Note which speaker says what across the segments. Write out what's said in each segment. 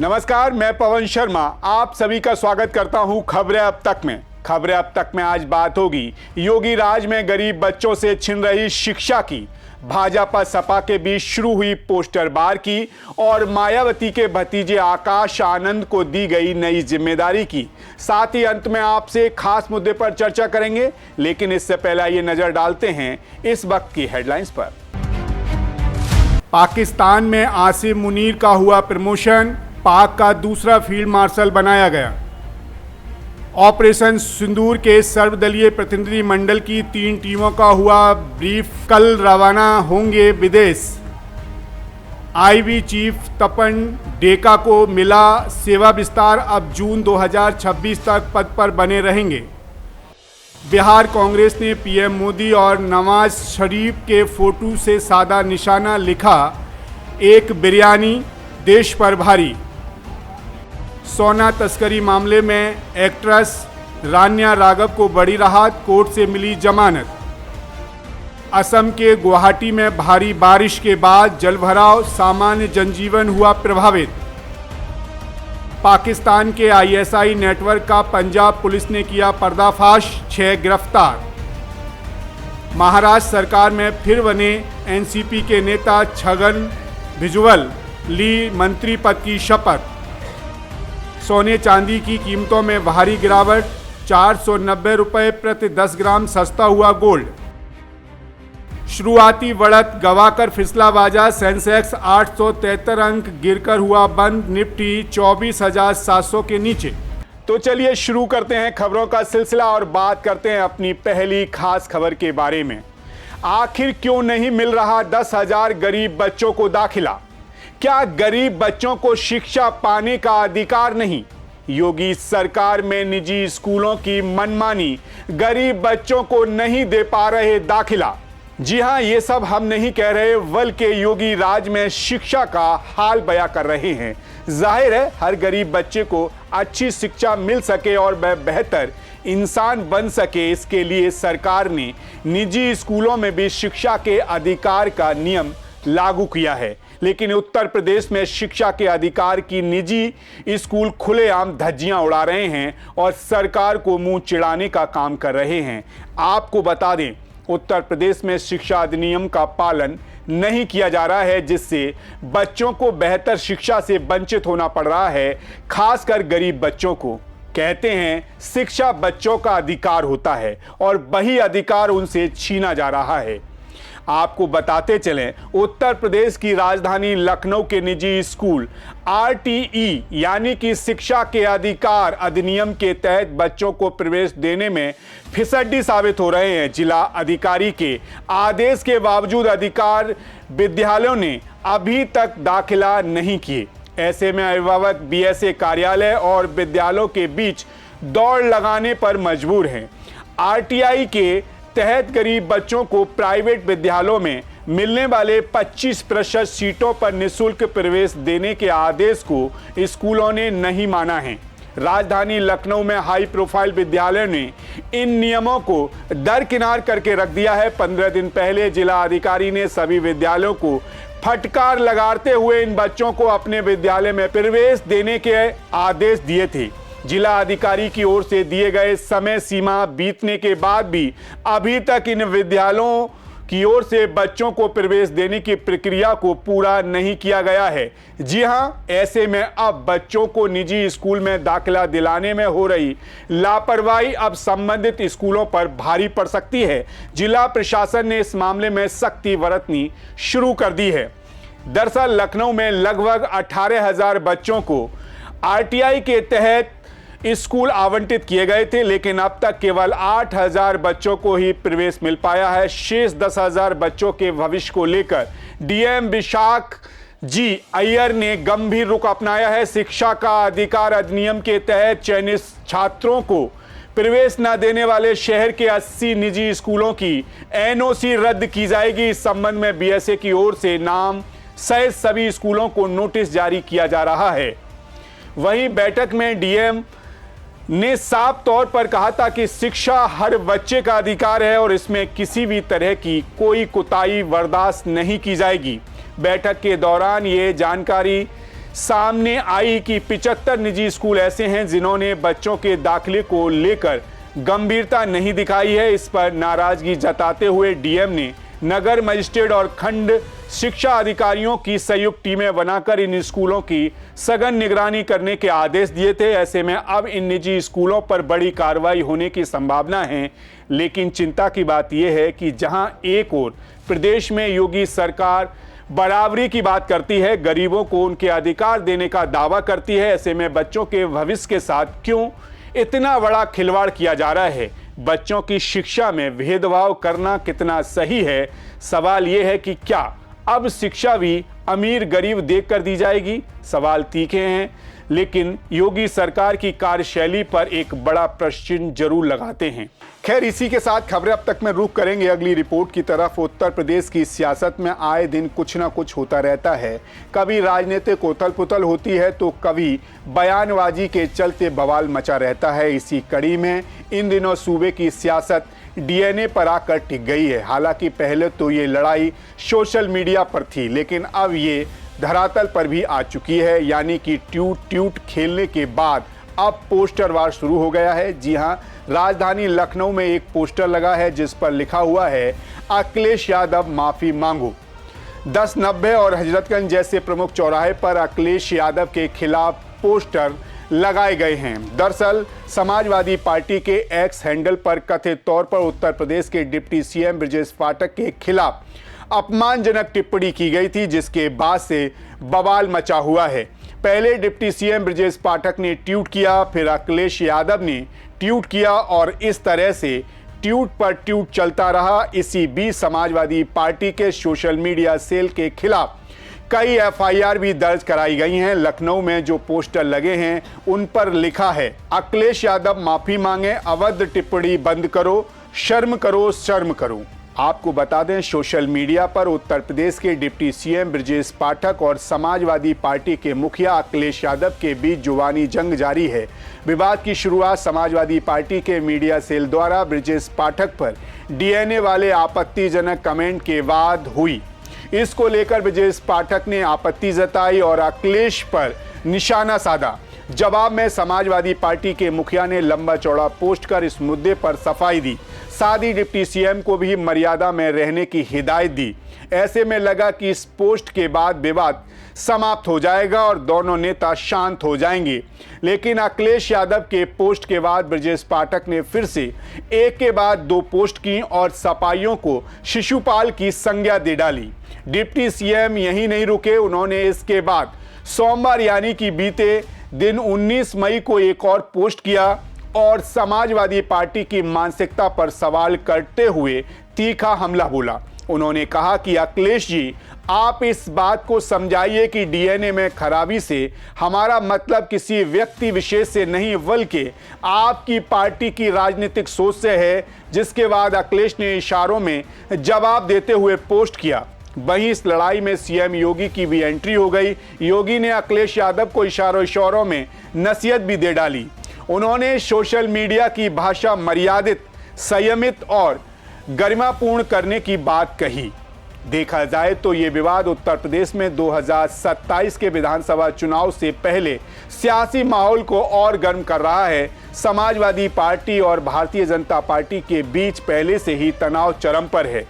Speaker 1: नमस्कार, मैं पवन शर्मा आप सभी का स्वागत करता हूं खबरें अब तक में। खबरें अब तक में आज बात होगी योगी राज में गरीब बच्चों से छिन रही शिक्षा की, भाजपा सपा के बीच शुरू हुई पोस्टरबार की और मायावती के भतीजे आकाश आनंद को दी गई नई जिम्मेदारी की। साथ ही अंत में आपसे खास मुद्दे पर चर्चा करेंगे, लेकिन इससे पहले ये नजर डालते हैं इस वक्त की हेडलाइंस पर। पाकिस्तान में आसिम मुनीर का हुआ प्रमोशन, पाक का दूसरा फील्ड मार्शल बनाया गया। ऑपरेशन सिंदूर के सर्वदलीय प्रतिनिधि मंडल की 3 टीमों का हुआ ब्रीफ, कल रवाना होंगे विदेश। आईबी चीफ तपन डेका को मिला सेवा विस्तार, अब जून 2026 तक पद पर बने रहेंगे। बिहार कांग्रेस ने पीएम मोदी और नवाज शरीफ के फोटो से साधा निशाना लिखा, एक बिरयानी देश पर भारी। सोना तस्करी मामले में एक्ट्रेस रान्या राघव को बड़ी राहत, कोर्ट से मिली जमानत। असम के गुवाहाटी में भारी बारिश के बाद जलभराव, सामान्य जनजीवन हुआ प्रभावित। पाकिस्तान के आईएसआई नेटवर्क का पंजाब पुलिस ने किया पर्दाफाश, 6 गिरफ्तार। महाराष्ट्र सरकार में फिर बने एनसीपी के नेता छगन भुजबल, ली मंत्री पद की शपथ। सोने चांदी की कीमतों में भारी गिरावट, 490 रुपये प्रति 10 ग्राम सस्ता हुआ गोल्ड। शुरुआती बढ़त गवाकर फिसला बाजार, सेंसेक्स 873 अंक गिरकर हुआ बंद, निफ्टी 24,700 के नीचे। तो चलिए शुरू करते हैं खबरों का सिलसिला और बात करते हैं अपनी पहली खास खबर के बारे में। आखिर क्यों नहीं मिल रहा 10,000 गरीब बच्चों को दाखिला? क्या गरीब बच्चों को शिक्षा पाने का अधिकार नहीं? योगी सरकार में निजी स्कूलों की मनमानी, गरीब बच्चों को नहीं दे पा रहे दाखिला। जी हां, ये सब हम नहीं कह रहे, बल्कि योगी राज में शिक्षा का हाल बयां कर रहे हैं। जाहिर है हर गरीब बच्चे को अच्छी शिक्षा मिल सके और वह बेहतर इंसान बन सके, इसके लिए सरकार ने निजी स्कूलों में भी शिक्षा के अधिकार का नियम लागू किया है। लेकिन उत्तर प्रदेश में शिक्षा के अधिकार की निजी स्कूल खुलेआम धज्जियां उड़ा रहे हैं और सरकार को मुंह चिढ़ाने का काम कर रहे हैं। आपको बता दें, उत्तर प्रदेश में शिक्षा अधिनियम का पालन नहीं किया जा रहा है, जिससे बच्चों को बेहतर शिक्षा से वंचित होना पड़ रहा है, खासकर गरीब बच्चों को। कहते हैं शिक्षा बच्चों का अधिकार होता है और वही अधिकार उनसे छीना जा रहा है। आपको बताते चलें, उत्तर प्रदेश की राजधानी लखनऊ के निजी स्कूल आरटीई यानी कि शिक्षा के अधिकार अधिनियम के तहत बच्चों को प्रवेश देने में फिसड्डी साबित हो रहे हैं। जिला अधिकारी के आदेश के बावजूद अधिकार विद्यालयों ने अभी तक दाखिला नहीं किए। ऐसे में अभिभावक बीएसए कार्यालय और विद्यालयों के बीच दौड़ लगाने पर मजबूर हैं। आरटीई के तहत गरीब बच्चों को प्राइवेट विद्यालयों में मिलने वाले 25% सीटों पर निःशुल्क प्रवेश देने के आदेश को स्कूलों ने नहीं माना है। राजधानी लखनऊ में हाई प्रोफाइल विद्यालयों ने इन नियमों को दरकिनार करके रख दिया है। 15 दिन पहले जिला अधिकारी ने सभी विद्यालयों को फटकार लगाते हुए इन बच्चों को अपने विद्यालय में प्रवेश देने के आदेश दिए थे। जिला अधिकारी की ओर से दिए गए समय सीमा बीतने के बाद भी अभी तक इन विद्यालयों की ओर से बच्चों को प्रवेश देने की प्रक्रिया को पूरा नहीं किया गया है। जी हां, ऐसे में अब बच्चों को निजी स्कूल में दाखिला दिलाने में हो रही लापरवाही अब संबंधित स्कूलों पर भारी पड़ सकती है। जिला प्रशासन ने इस मामले में सख्ती बरतनी शुरू कर दी है। दरअसल लखनऊ में लगभग 18,000 बच्चों को आरटीई के तहत स्कूल आवंटित किए गए थे, लेकिन अब तक केवल 8,000 बच्चों को ही प्रवेश मिल पाया है। शेष 10,000 बच्चों के भविष्य को लेकर डीएम विशाख जी अय्यर ने गंभीर रुख अपनाया है। शिक्षा का अधिकार अधिनियम के तहत चयनित छात्रों को प्रवेश न देने वाले शहर के 80 निजी स्कूलों की एनओसी रद्द की जाएगी। इस संबंध में बीएसए की ओर से नाम सहित सभी स्कूलों को नोटिस जारी किया जा रहा है। वहीं बैठक में डीएम ने साफ तौर पर कहा था कि शिक्षा हर बच्चे का अधिकार है और इसमें किसी भी तरह की कोई कोताही बर्दाश्त नहीं की जाएगी। बैठक के दौरान ये जानकारी सामने आई कि 75 निजी स्कूल ऐसे हैं जिन्होंने बच्चों के दाखिले को लेकर गंभीरता नहीं दिखाई है। इस पर नाराजगी जताते हुए डीएम ने नगर मजिस्ट्रेट और खंड शिक्षा अधिकारियों की संयुक्त टीमें बनाकर इन स्कूलों की सघन निगरानी करने के आदेश दिए थे। ऐसे में अब इन निजी स्कूलों पर बड़ी कार्रवाई होने की संभावना है। लेकिन चिंता की बात यह है कि जहां एक ओर प्रदेश में योगी सरकार बराबरी की बात करती है, गरीबों को उनके अधिकार देने का दावा करती है, ऐसे में बच्चों के भविष्य के साथ क्यों इतना बड़ा खिलवाड़ किया जा रहा है? बच्चों की शिक्षा में भेदभाव करना कितना सही है? सवाल यह है कि क्या अब शिक्षा भी अमीर गरीब देखकर दी जाएगी? सवाल तीखे हैं, लेकिन योगी सरकार की कार्यशैली पर एक बड़ा प्रश्न जरूर लगाते हैं। खैर, इसी के साथ खबरें अब तक में रुख करेंगे अगली रिपोर्ट की तरफ। उत्तर प्रदेश की सियासत में आए दिन कुछ ना कुछ होता रहता है। कभी राजनीतिक उथल पुथल होती है तो कभी बयानबाजी के चलते बवाल मचा रहता है। इसी कड़ी में इन दिनों सूबे की सियासत डीएनए पर आकर टिक गई है। हालांकि पहले तो ये लड़ाई सोशल मीडिया पर थी, लेकिन अब ये धरातल पर भी आ चुकी है। यानी कि ट्यूट खेलने के बाद अब पोस्टर वार शुरू हो गया है। जी हां, राजधानी लखनऊ में एक पोस्टर लगा है जिस पर लिखा हुआ है, अखिलेश यादव माफी मांगो। 1090 और हजरतगंज जैसे प्रमुख चौराहे पर अखिलेश यादव के खिलाफ पोस्टर लगाए गए हैं। दरअसल समाजवादी पार्टी के एक्स हैंडल पर कथित तौर पर उत्तर प्रदेश के डिप्टी सीएम ब्रजेश पाठक के खिलाफ अपमानजनक टिप्पणी की गई थी, जिसके बाद से बवाल मचा हुआ है। पहले डिप्टी सीएम ब्रजेश पाठक ने ट्वीट किया, फिर अखिलेश यादव ने ट्वीट किया और इस तरह से ट्वीट पर ट्वीट चलता रहा। इसी बीच समाजवादी पार्टी के सोशल मीडिया सेल के खिलाफ कई एफआईआर भी दर्ज कराई गई हैं। लखनऊ में जो पोस्टर लगे हैं उन पर लिखा है, अखिलेश यादव माफी मांगे, अवैध टिप्पणी बंद करो, शर्म करो, शर्म करो। आपको बता दें, सोशल मीडिया पर उत्तर प्रदेश के डिप्टी सीएम ब्रजेश पाठक और समाजवादी पार्टी के मुखिया अखिलेश यादव के बीच जुबानी जंग जारी है। विवाद की शुरुआत समाजवादी पार्टी के मीडिया सेल द्वारा ब्रजेश पाठक पर डीएनए वाले आपत्तिजनक कमेंट के बाद हुई। इसको लेकर ब्रजेश पाठक ने आपत्ति जताई और अखिलेश पर निशाना साधा। जवाब में समाजवादी पार्टी के मुखिया ने लंबा चौड़ा पोस्ट कर इस मुद्दे पर सफाई दी। साथ ही डिप्टी सीएम को भी मर्यादा में रहने की हिदायत दी। ऐसे में लगा कि इस पोस्ट के बाद विवाद समाप्त हो जाएगा और दोनों नेता शांत हो जाएंगे। लेकिन अखिलेश यादव के पोस्ट के बाद ब्रजेश पाठक ने फिर से एक के बाद दो पोस्ट की और सपाइयों को शिशुपाल की संज्ञा दे डाली। डिप्टी सीएम यही नहीं रुके, उन्होंने इसके बाद सोमवार यानी कि बीते दिन 19 मई को एक और पोस्ट किया और समाजवादी पार्टी की मानसिकता पर सवाल करते हुए तीखा हमला बोला। उन्होंने कहा कि अखिलेश जी, आप इस बात को समझाइए कि डीएनए में खराबी से हमारा मतलब किसी व्यक्ति विशेष से नहीं बल्कि आपकी पार्टी की राजनीतिक सोच से है। जिसके बाद अखिलेश ने इशारों में जवाब देते हुए पोस्ट किया। वहीं इस लड़ाई में सीएम योगी की भी एंट्री हो गई। योगी ने अखिलेश यादव को इशारों में नसीहत भी दे डाली। उन्होंने सोशल मीडिया की भाषा मर्यादित, संयमित और गरिमापूर्ण करने की बात कही। देखा जाए तो ये विवाद उत्तर प्रदेश में 2027 के विधानसभा चुनाव से पहले सियासी माहौल को और गर्म कर रहा है। समाजवादी पार्टी और भारतीय जनता पार्टी के बीच पहले से ही तनाव चरम पर है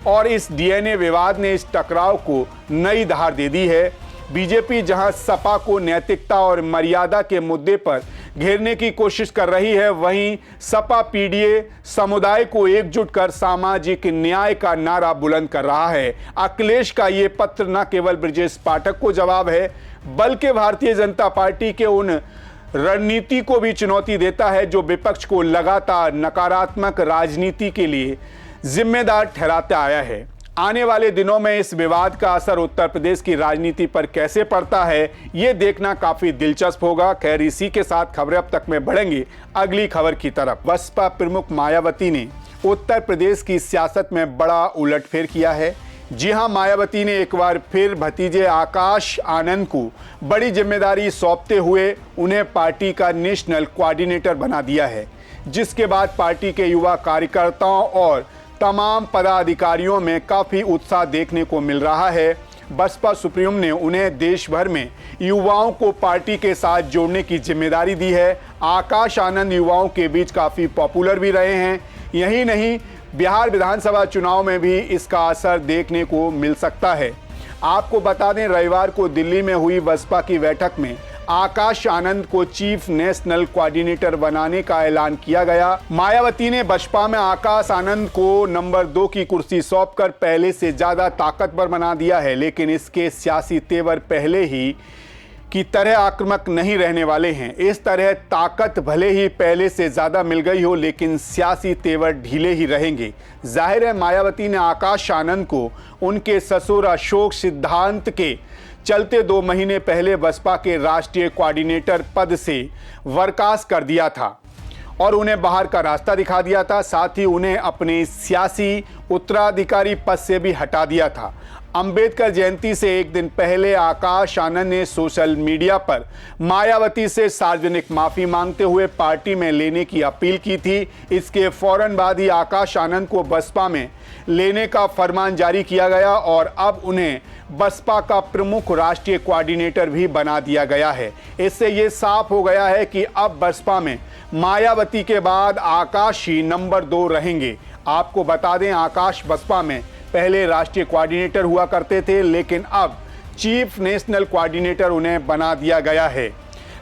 Speaker 1: और इस डीएनए विवाद ने इस टकराव को नई धार दे दी है। बीजेपी जहां सपा को नैतिकता और मर्यादा के मुद्दे पर घेरने की कोशिश कर रही है, वहीं सपा पीडीए समुदाय को एकजुट कर सामाजिक न्याय का नारा बुलंद कर रहा है। अखिलेश का ये पत्र न केवल ब्रजेश पाठक को जवाब है बल्कि भारतीय जनता पार्टी के उन रणनीति को भी चुनौती देता है जो विपक्ष को लगातार नकारात्मक राजनीति के लिए जिम्मेदार ठहराता आया है। आने वाले दिनों में इस विवाद का असर उत्तर प्रदेश की राजनीति पर कैसे पड़ता है, ये देखना काफी दिलचस्प होगा। खैर, इसी के साथ खबरें अब तक में बढ़ेंगी अगली खबर की तरफ। बसपा प्रमुख मायावती ने उत्तर प्रदेश की सियासत में बड़ा उलटफेर किया है। जी हां, मायावती ने एक बार फिर भतीजे आकाश आनंद को बड़ी जिम्मेदारी सौंपते हुए उन्हें पार्टी का नेशनल कोऑर्डिनेटर बना दिया है, जिसके बाद पार्टी के युवा कार्यकर्ताओं और तमाम पदाधिकारियों में काफ़ी उत्साह देखने को मिल रहा है। बसपा सुप्रीम ने उन्हें देश भर में युवाओं को पार्टी के साथ जोड़ने की जिम्मेदारी दी है। आकाश आनंद युवाओं के बीच काफ़ी पॉपुलर भी रहे हैं। यही नहीं, बिहार विधानसभा चुनाव में भी इसका असर देखने को मिल सकता है। आपको बता दें, रविवार को दिल्ली में हुई बसपा की बैठक में आकाश आनंद को चीफ नेशनल कोऑर्डिनेटर बनाने का ऐलान किया गया। मायावती ने बसपा में आकाश आनंद को नंबर 2 की कुर्सी सौंपकर पहले से ज्यादा ताकतवर बना दिया है, लेकिन इसके सियासी तेवर पहले ही की तरह आक्रामक नहीं रहने वाले हैं। इस तरह ताकत भले ही पहले से ज्यादा मिल गई हो, लेकिन सियासी तेवर ढीले ही रहेंगे। जाहिर है, मायावती ने आकाश आनंद को उनके ससुर अशोक सिद्धांत के चलते 2 महीने पहले बसपा के राष्ट्रीय कोऑर्डिनेटर पद से बर्खास्त कर दिया था और उन्हें बाहर का रास्ता दिखा दिया था। साथ ही उन्हें अपने सियासी उत्तराधिकारी पद से भी हटा दिया था। अंबेडकर जयंती से एक दिन पहले आकाश आनंद ने सोशल मीडिया पर मायावती से सार्वजनिक माफी मांगते हुए पार्टी में लेने की अपील की थी। इसके फौरन बाद ही आकाश आनंद को बसपा में लेने का फरमान जारी किया गया और अब उन्हें बसपा का प्रमुख राष्ट्रीय कोऑर्डिनेटर भी बना दिया गया है। इससे ये साफ हो गया है कि अब बसपा में मायावती के बाद आकाश ही नंबर 2 रहेंगे। आपको बता दें, आकाश बसपा में पहले राष्ट्रीय कोऑर्डिनेटर हुआ करते थे, लेकिन अब चीफ नेशनल कोऑर्डिनेटर उन्हें बना दिया गया है।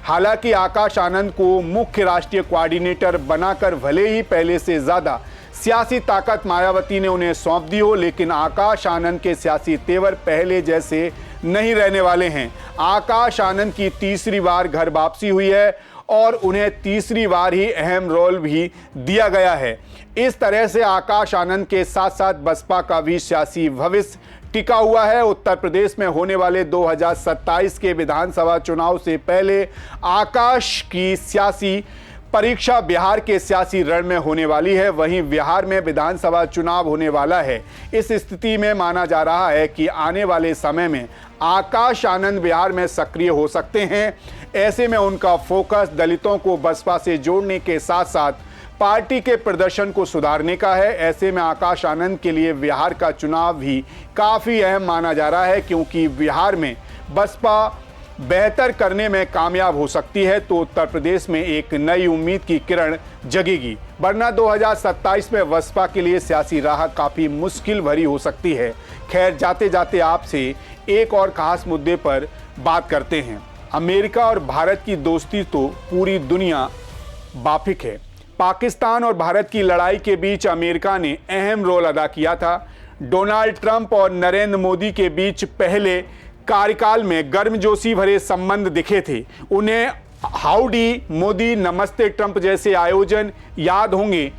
Speaker 1: हालांकि आकाश आनंद को मुख्य राष्ट्रीय कोऑर्डिनेटर बनाकर भले ही पहले से ज़्यादा सियासी ताकत मायावती ने उन्हें सौंप दी हो, लेकिन आकाश आनंद के सियासी तेवर पहले जैसे नहीं रहने वाले हैं। आकाश आनंद की तीसरी बार घर वापसी हुई है और उन्हें तीसरी बार ही अहम रोल भी दिया गया है। इस तरह से आकाश आनंद के साथ साथ बसपा का भी सियासी भविष्य टिका हुआ है। उत्तर प्रदेश में होने वाले 2027 के विधानसभा चुनाव से पहले आकाश की सियासी परीक्षा बिहार के सियासी रण में होने वाली है। वहीं बिहार में विधानसभा चुनाव होने वाला है। इस स्थिति में माना जा रहा है कि आने वाले समय में आकाश आनंद बिहार में सक्रिय हो सकते हैं। ऐसे में उनका फोकस दलितों को बसपा से जोड़ने के साथ साथ पार्टी के प्रदर्शन को सुधारने का है। ऐसे में आकाश आनंद के लिए बिहार का चुनाव भी काफ़ी अहम माना जा रहा है, क्योंकि बिहार में बसपा बेहतर करने में कामयाब हो सकती है तो उत्तर प्रदेश में एक नई उम्मीद की किरण जगेगी। वरना 2027 में बसपा के लिए सियासी राह काफ़ी मुश्किल भरी हो सकती है। खैर, जाते जाते आपसे एक और खास मुद्दे पर बात करते हैं। अमेरिका और भारत की दोस्ती तो पूरी दुनिया वाकिफ है। पाकिस्तान और भारत की लड़ाई के बीच अमेरिका ने अहम रोल अदा किया था। डोनाल्ड ट्रंप और नरेंद्र मोदी के बीच पहले कार्यकाल में गर्मजोशी भरे संबंध दिखे थे। उन्हें हाउडी मोदी, नमस्ते ट्रंप जैसे आयोजन याद होंगे।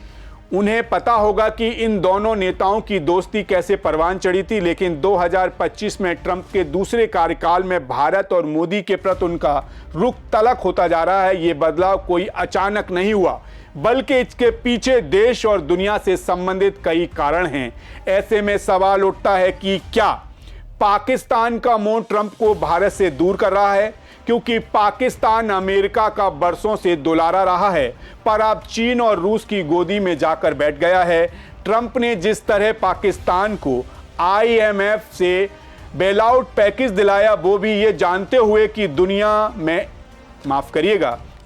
Speaker 1: उन्हें पता होगा कि इन दोनों नेताओं की दोस्ती कैसे परवान चढ़ी थी। लेकिन 2025 में ट्रंप के दूसरे कार्यकाल में भारत और मोदी के प्रति उनका रुख तल्ख होता जा रहा है। ये बदलाव कोई अचानक नहीं हुआ, बल्कि इसके पीछे देश और दुनिया से संबंधित कई कारण हैं। ऐसे में सवाल उठता है कि क्या पाकिस्तान का मोह ट्रंप को भारत से दूर कर रहा है? क्योंकि पाकिस्तान अमेरिका का बरसों से दुलारा रहा है, पर अब चीन और रूस की गोदी में जाकर बैठ गया है। ट्रंप ने जिस तरह पाकिस्तान को IMF से बेलआउट पैकेज दिलाया, वो भी ये जानते हुए कि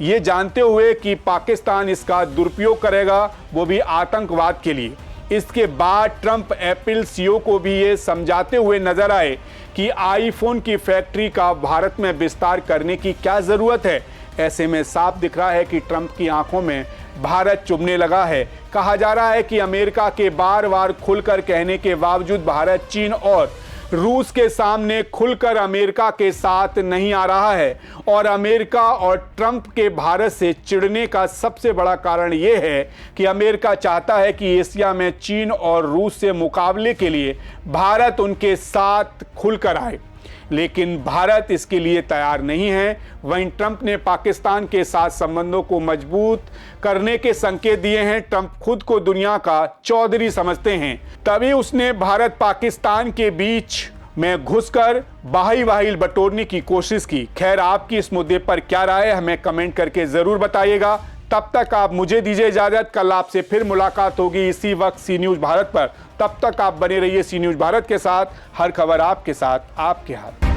Speaker 1: ये जानते हुए कि पाकिस्तान इसका दुरुपयोग करेगा, वो भी आतंकवाद के लिए। इसके बाद ट्रंप एप्पल CEO को भी ये समझाते हुए नजर आए कि आईफोन की फैक्ट्री का भारत में विस्तार करने की क्या ज़रूरत है। ऐसे में साफ दिख रहा है कि ट्रंप की आंखों में भारत चुभने लगा है। कहा जा रहा है कि अमेरिका के बार बार खुलकर कहने के बावजूद भारत चीन और रूस के सामने खुलकर अमेरिका के साथ नहीं आ रहा है। और अमेरिका और ट्रंप के भारत से चिढ़ने का सबसे बड़ा कारण ये है कि अमेरिका चाहता है कि एशिया में चीन और रूस से मुकाबले के लिए भारत उनके साथ खुलकर आए, लेकिन भारत इसके लिए तैयार नहीं है। वहीं ट्रंप ने पाकिस्तान के साथ संबंधों को मजबूत करने के संकेत दिए हैं। ट्रंप खुद को दुनिया का चौधरी समझते हैं, तभी उसने भारत पाकिस्तान के बीच में घुसकर बाही बटोरने की कोशिश की। खैर, आपकी इस मुद्दे पर क्या राय है, हमें कमेंट करके ज़रूर बताइएगा। तब तक आप मुझे दीजिए इजाजत। कल आपसे फिर मुलाकात होगी इसी वक्त सी न्यूज़ भारत पर। तब तक आप बने रहिए सी न्यूज़ भारत के साथ। हर खबर आपके साथ, आपके हाथ।